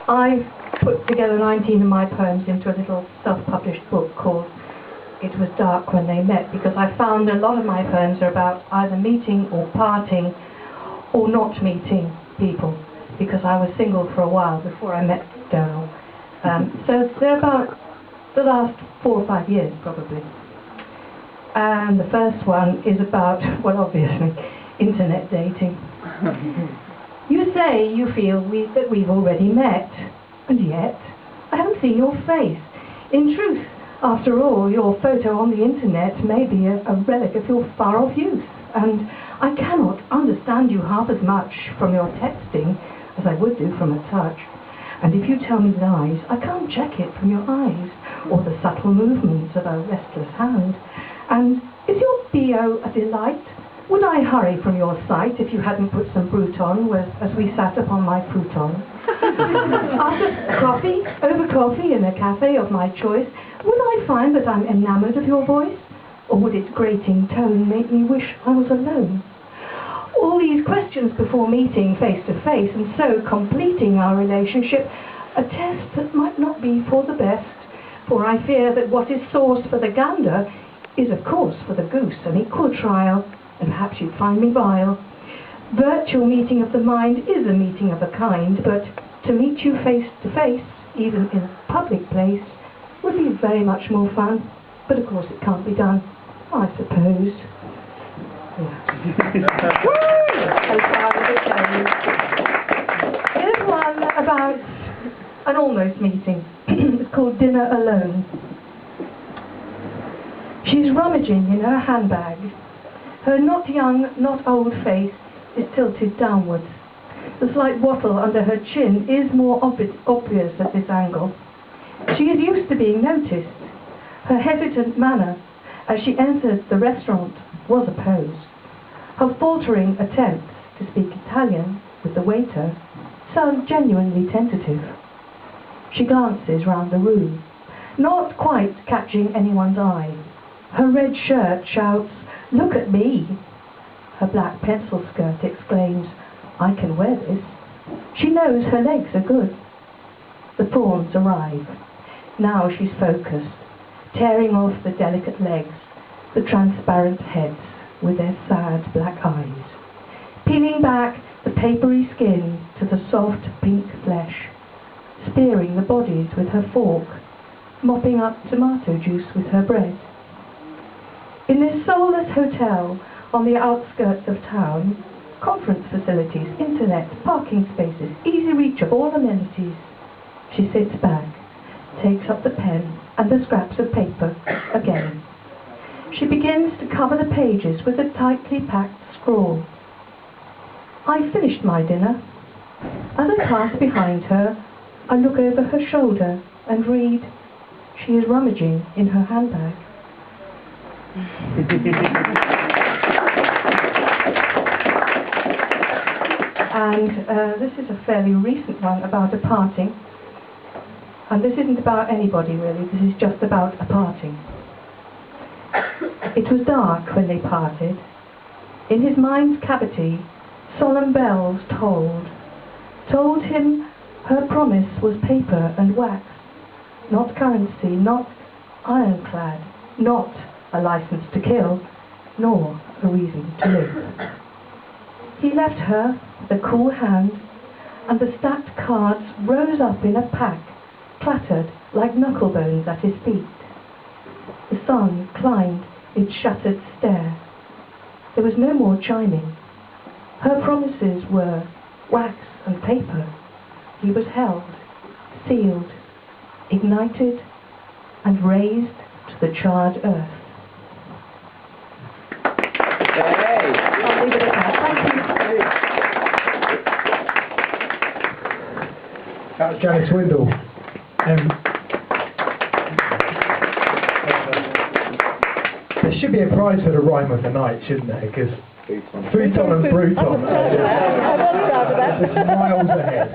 I put together 19 of my poems into a little self-published book called It Was Dark When They Met, because I found a lot of my poems are about either meeting or parting or not meeting people, because I was single for a while before I met Donal. So they're about the last 4 or 5 years, probably. And the first one is about, well, obviously, internet dating. You say you feel that we've already met, and yet I haven't seen your face. In truth, after all, your photo on the internet may be a relic of your far-off youth, and I cannot understand you half as much from your texting as I would do from a touch. And if you tell me lies, I can't check it from your eyes, or the subtle movements of a restless hand. And is your BO a delight? Would I hurry from your sight if you hadn't put some brute on as we sat upon my futon? After over coffee in a cafe of my choice, would I find that I'm enamoured of your voice? Or would its grating tone make me wish I was alone? All these questions before meeting face to face and so completing our relationship, a test that might not be for the best, for I fear that what is sauce for the gander is of course for the goose an equal trial, and perhaps you'd find me vile. Virtual meeting of the mind is a meeting of a kind, but to meet you face to face, even in a public place, would be very much more fun, but of course it can't be done, I suppose. Here's one about an almost meeting. It's called Dinner Alone. She's rummaging in her handbag. Her not young, not old face is tilted downwards. The slight wattle under her chin is more obvious at this angle. She is used to being noticed. Her hesitant manner as she entered the restaurant was a pose. Her faltering attempts to speak Italian with the waiter sound genuinely tentative. She glances round the room, not quite catching anyone's eye. Her red shirt shouts, "Look at me!" Her black pencil skirt exclaims, "I can wear this." She knows her legs are good. The prawns arrive. Now she's focused, tearing off the delicate legs, the transparent heads with their sad black eyes, peeling back the papery skin to the soft pink flesh, spearing the bodies with her fork, mopping up tomato juice with her bread. In this soulless hotel on the outskirts of town, conference facilities, internet, parking spaces, easy reach of all amenities, she sits back, takes up the pen and the scraps of paper again. She begins to cover the pages with a tightly packed scrawl. "I finished my dinner." As I pass behind her, I look over her shoulder and read, "She is rummaging in her handbag." And this is a fairly recent one about a parting. And this isn't about anybody really, this is just about a parting. It was dark when they parted. In his mind's cavity, solemn bells told him her promise was paper and wax, not currency, not ironclad, not a license to kill, nor a reason to live. He left her the cool hand, and the stacked cards rose up in a pack, clattered like knucklebones at his feet. The sun climbed its shuttered stair. There was no more chiming. Her promises were wax and paper. He was held, sealed, ignited, and raised to the charred earth. I'll leave it at that. Thank you. That was Janice Windle. There should be a prize for the rhyme of the night, shouldn't there? Because futon and bruton. It's miles ahead.